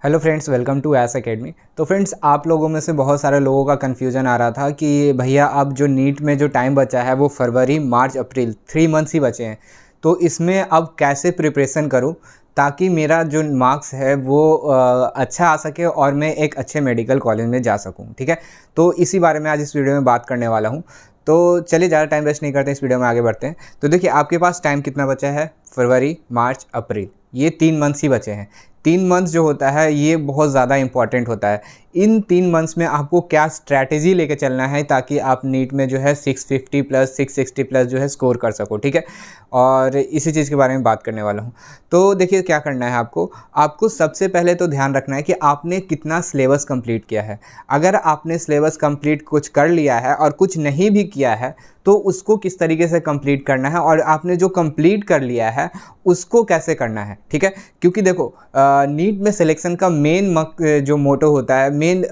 Hello friends, welcome to S academy. तो friends, आप लोगों में से बहुत सारे लोगों का कन्फ्यूज़न आ रहा था कि भैया अब जो नीट में जो टाइम बचा है वो फरवरी, मार्च, अप्रैल 3 मंथ्स ही बचे हैं। तो इसमें अब कैसे प्रिपरेशन करूं ताकि मेरा जो मार्क्स है वो अच्छा आ सके और मैं एक अच्छे मेडिकल कॉलेज में जा सकूं। ठीक है, तो इसी बारे में आज इस वीडियो में बात करने वाला हूं। तो चलिए ज़्यादा टाइम वेस्ट नहीं करते, इस वीडियो में आगे बढ़ते हैं। तो देखिए, आपके पास टाइम कितना बचा है? फरवरी, मार्च, अप्रैल, ये 3 मंथ्स ही बचे हैं। 3 मंथ्स जो होता है ये बहुत ज़्यादा इंपॉर्टेंट होता है। इन 3 मंथ्स में आपको क्या स्ट्रैटेजी लेके चलना है ताकि आप नीट में जो है 650 प्लस 660 प्लस जो है स्कोर कर सको। ठीक है, और इसी चीज़ के बारे में बात करने वाला हूँ। तो देखिए, क्या करना है आपको सबसे पहले तो ध्यान रखना है कि आपने कितना सिलेबस कंप्लीट किया है। अगर आपने सिलेबस कंप्लीट कुछ कर लिया है और कुछ नहीं भी किया है तो उसको किस तरीके से कंप्लीट करना है, और आपने जो कंप्लीट कर लिया है उसको कैसे करना है। ठीक है, क्योंकि देखो, नीट में सिलेक्शन का मेन जो मोटो होता है, मेन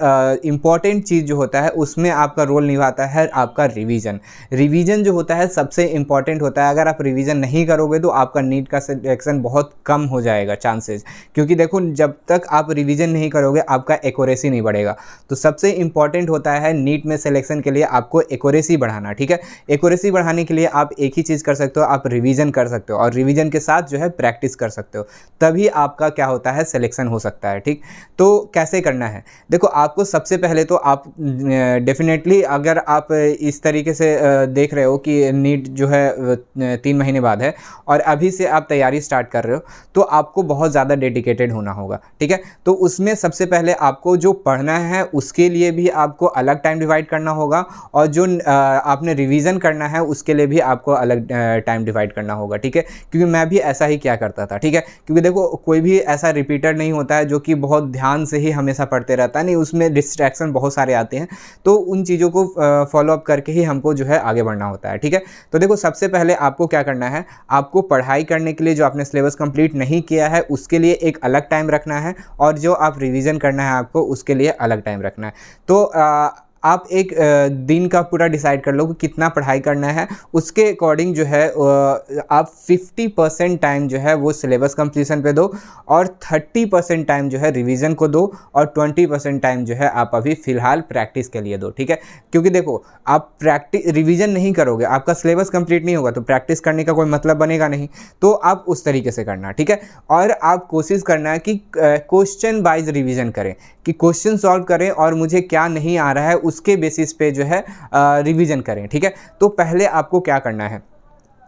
इम्पॉर्टेंट चीज़ जो होता है उसमें आपका रोल निभाता है आपका रिवीजन जो होता है सबसे इम्पॉर्टेंट होता है। अगर आप रिवीजन नहीं करोगे तो आपका नीट का सिलेक्शन बहुत कम हो जाएगा चांसेस, क्योंकि देखो, जब तक आप रिवीजन नहीं करोगे आपका एक्यूरेसी नहीं बढ़ेगा। तो सबसे इम्पॉर्टेंट होता है नीट में सिलेक्शन के लिए आपको एक्यूरेसी बढ़ाना। ठीक है, एक्यूरेसी बढ़ाने के लिए आप एक ही चीज़ कर सकते हो, आप रिवीजन कर सकते हो और रिवीजन के साथ जो है प्रैक्टिस कर सकते हो, तभी आपका क्या होता है, सिलेक्शन हो सकता है। ठीक, तो कैसे करना है? देखो, आपको सबसे पहले तो आप डेफिनेटली, अगर आप इस तरीके से देख रहे हो कि नीट जो है 3 महीने बाद है और अभी से आप तैयारी स्टार्ट कर रहे हो, तो आपको बहुत ज़्यादा डेडिकेटेड होना होगा। ठीक है, तो उसमें सबसे पहले आपको जो पढ़ना है उसके लिए भी आपको अलग टाइम डिवाइड करना होगा, और जो आपने रिवीजन करना है उसके लिए भी आपको अलग टाइम डिवाइड करना होगा। ठीक है, क्योंकि मैं भी ऐसा ही क्या करता था। ठीक है, क्योंकि देखो, कोई भी ऐसा रिपीटर नहीं होता है जो कि बहुत ध्यान से ही हमेशा पढ़ते रहता है, नहीं, उसमें डिस्ट्रैक्शन बहुत सारे आते हैं। तो उन चीज़ों को फॉलो अप करके ही हमको जो है आगे बढ़ना होता है। ठीक है, तो देखो, सबसे पहले आपको क्या करना है, आपको पढ़ाई करने के लिए जो आपने सिलेबस कंप्लीट नहीं किया है उसके लिए एक अलग टाइम रखना है, और जो आप रिवीजन करना है आपको उसके लिए अलग टाइम रखना है। तो आप एक दिन का पूरा डिसाइड कर लो कि कितना पढ़ाई करना है, उसके अकॉर्डिंग जो है आप 50% टाइम जो है वो सिलेबस कंप्लीशन पे दो, और 30% टाइम जो है रिवीजन को दो, और 20% टाइम जो है आप अभी फ़िलहाल प्रैक्टिस के लिए दो। ठीक है, क्योंकि देखो, आप रिवीजन नहीं करोगे, आपका सिलेबस कंप्लीट नहीं होगा, तो प्रैक्टिस करने का कोई मतलब बनेगा नहीं। तो आप उस तरीके से करना। ठीक है, और आप कोशिश करना है कि क्वेश्चन वाइज रिवीजन करें, कि क्वेश्चन सॉल्व करें और मुझे क्या नहीं आ रहा है उसके बेसिस पे जो है रिवीजन करें। ठीक है, तो पहले आपको क्या करना है,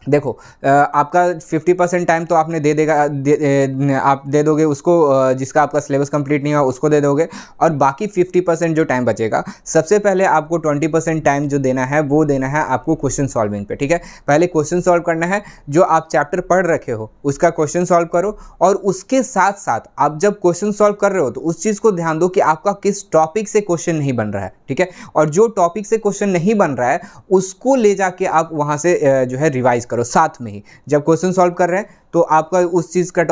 देखो, आपका 50% टाइम तो आपने आप दे दोगे उसको, जिसका आपका सिलेबस कंप्लीट नहीं हुआ उसको दे दोगे, और बाकी 50% जो टाइम बचेगा, सबसे पहले आपको 20% टाइम जो देना है वो देना है आपको क्वेश्चन सॉल्विंग पे। ठीक है, पहले क्वेश्चन सॉल्व करना है, जो आप चैप्टर पढ़ रखे हो उसका क्वेश्चन सॉल्व करो, और उसके साथ साथ आप जब क्वेश्चन सॉल्व कर रहे हो तो उस चीज़ को ध्यान दो कि आपका किस टॉपिक से क्वेश्चन नहीं बन रहा है। ठीक है, और जो टॉपिक से क्वेश्चन नहीं बन रहा है उसको ले जाके आप वहाँ से जो है रिवाइज करो साथ में ही। जब क्वेश्चन सॉल्व कर रहे हैं तो आपका उस चीज़ का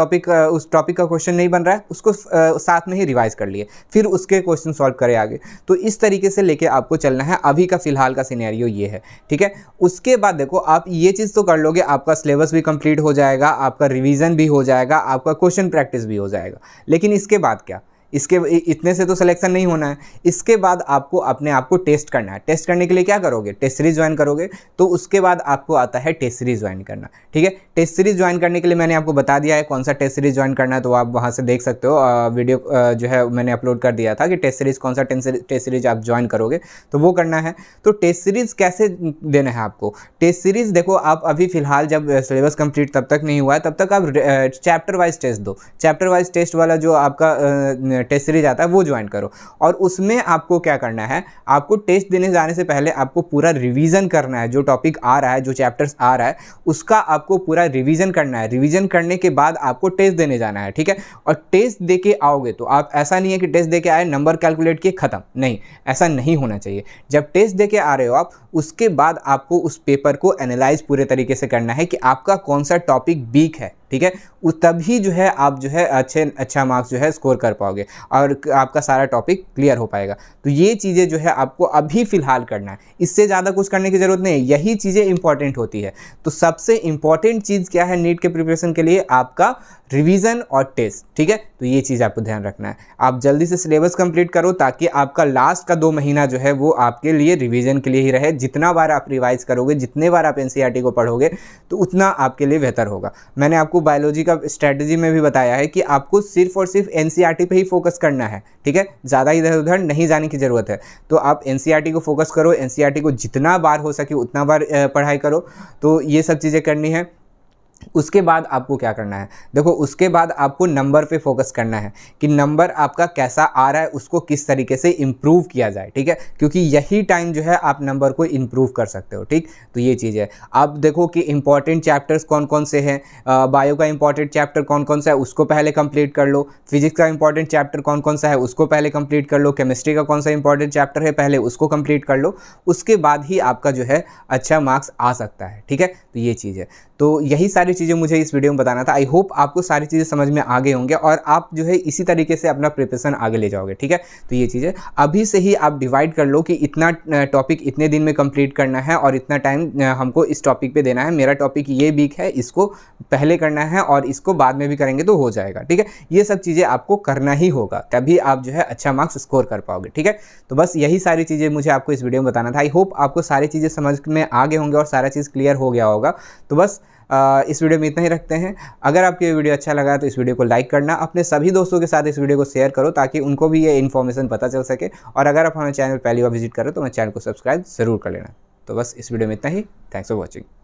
उस टॉपिक का क्वेश्चन नहीं बन रहा है, उसको साथ में ही रिवाइज कर लिए, फिर उसके क्वेश्चन सॉल्व करें आगे। तो इस तरीके से लेके आपको चलना है। अभी का फिलहाल का सिनेरियो ये है। ठीक है, उसके बाद देखो, आप ये चीज़ तो कर लोगे, आपका सिलेबस भी कंप्लीट हो जाएगा, आपका रिवीजन भी हो जाएगा, आपका क्वेश्चन प्रैक्टिस भी हो जाएगा। लेकिन इसके बाद क्या? इसके इतने से तो सिलेक्शन नहीं होना है। इसके बाद आपको अपने आप को टेस्ट करना है। टेस्ट करने के लिए क्या करोगे? टेस्ट सीरीज ज्वाइन करोगे। तो उसके बाद आपको आता है टेस्ट सीरीज ज्वाइन करना। ठीक है, टेस्ट सीरीज ज्वाइन करने के लिए मैंने आपको बता दिया है कौन सा टेस्ट सीरीज ज्वाइन करना है, तो आप वहाँ से देख सकते हो। वीडियो जो है मैंने अपलोड कर दिया था कि टेस्ट सीरीज कौन सा टेस्ट सीरीज आप ज्वाइन करोगे, तो वो करना है। तो टेस्ट सीरीज कैसे देना है आपको? टेस्ट सीरीज देखो, आप अभी फिलहाल जब सिलेबस कंप्लीट तब तक नहीं हुआ है, तब तक आप चैप्टर वाइज टेस्ट दो। चैप्टर वाइज टेस्ट वाला जो आपका टेस्ट सीरीज आता है वो ज्वाइन करो, और उसमें आपको क्या करना है, आपको टेस्ट देने जाने से पहले आपको पूरा रिवीजन करना है। जो टॉपिक आ रहा है, जो चैप्टर्स आ रहा है, उसका आपको पूरा रिवीजन करना है। रिवीजन करने के बाद आपको टेस्ट देने जाना है। ठीक है, और टेस्ट दे के आओगे तो आप, ऐसा नहीं है कि टेस्ट दे के आए, नंबर कैलकुलेट किए, खत्म, नहीं, ऐसा नहीं होना चाहिए। जब टेस्ट दे के आ रहे हो आप, उसके बाद आपको उस पेपर को एनालाइज पूरे तरीके से करना है कि आपका कौन सा टॉपिक वीक है। ठीक है, तभी जो है आप जो है अच्छा मार्क्स जो है स्कोर कर पाओगे और आपका सारा टॉपिक क्लियर हो पाएगा। तो ये चीज़ें जो है आपको अभी फ़िलहाल करना है, इससे ज़्यादा कुछ करने की ज़रूरत नहीं है, यही चीज़ें इंपॉर्टेंट होती है। तो सबसे इंपॉर्टेंट चीज़ क्या है नीट के प्रिपरेशन के लिए? आपका रिवीजन और टेस्ट, ठीक है। तो ये चीज़ आपको ध्यान रखना है। आप जल्दी से सिलेबस कंप्लीट करो ताकि आपका लास्ट का 2 महीना जो है वो आपके लिए रिवीजन के लिए ही रहे। जितना बार आप रिवाइज करोगे, जितने बार आप एनसीईआरटी को पढ़ोगे, तो उतना आपके लिए बेहतर होगा। मैंने आपको बायोलॉजी का स्ट्रैटेजी में भी बताया है कि आपको सिर्फ और सिर्फ एनसीईआरटी पे ही फोकस करना है, ठीक है। ज़्यादा इधर उधर नहीं जाने की ज़रूरत है। तो आप एनसीईआरटी को फोकस करो, एनसीईआरटी को जितना बार हो सके उतना बार पढ़ाई करो। तो ये सब चीज़ें करनी है। उसके बाद आपको क्या करना है? देखो, उसके बाद आपको नंबर पे फोकस करना है कि नंबर आपका कैसा आ रहा है, उसको किस तरीके से इम्प्रूव किया जाए, ठीक है। क्योंकि यही टाइम जो है आप नंबर को इम्प्रूव कर सकते हो, ठीक। तो ये चीज़ है। आप देखो कि इंपॉर्टेंट चैप्टर्स कौन कौन से हैं। बायो का इंपॉर्टेंट चैप्टर कौन कौन सा है, उसको पहले कंप्लीट कर लो। फिजिक्स का इंपॉर्टेंट चैप्टर कौन कौन सा है, उसको पहले कंप्लीट कर लो। केमिस्ट्री का कौन सा इंपॉर्टेंट चैप्टर है, पहले उसको कंप्लीट कर लो। उसके बाद ही आपका जो है अच्छा मार्क्स आ सकता है, ठीक है। तो ये चीज़ है। तो यही सारी चीज़ें मुझे इस वीडियो में बताना था। आई होप आपको सारी चीज़ें समझ में आ गए होंगे और आप जो है इसी तरीके से अपना प्रिपरेशन आगे ले जाओगे, ठीक है। तो ये चीज़ें अभी से ही आप डिवाइड कर लो कि इतना टॉपिक इतने दिन में कंप्लीट करना है और इतना टाइम हमको इस टॉपिक पे देना है। मेरा टॉपिक ये वीक है, इसको पहले करना है और इसको बाद में भी करेंगे तो हो जाएगा, ठीक है। ये सब चीज़ें आपको करना ही होगा, तभी आप जो है अच्छा मार्क्स स्कोर कर पाओगे, ठीक है। तो बस यही सारी चीज़ें मुझे आपको इस वीडियो में बताना था। आई होप आपको सारी चीज़ें समझ में आ गए होंगे और सारा चीज़ क्लियर हो गया होगा। तो बस इस वीडियो में इतना ही रखते हैं। अगर आपको ये वीडियो अच्छा लगा तो इस वीडियो को लाइक करना, अपने सभी दोस्तों के साथ इस वीडियो को शेयर करो ताकि उनको भी ये इन्फॉर्मेशन पता चल सके। और अगर आप हमारे चैनल पहली बार विजिट करो तो हमारे चैनल को सब्सक्राइब ज़रूर कर लेना। तो बस इस वीडियो में इतना ही। Thanks for watching.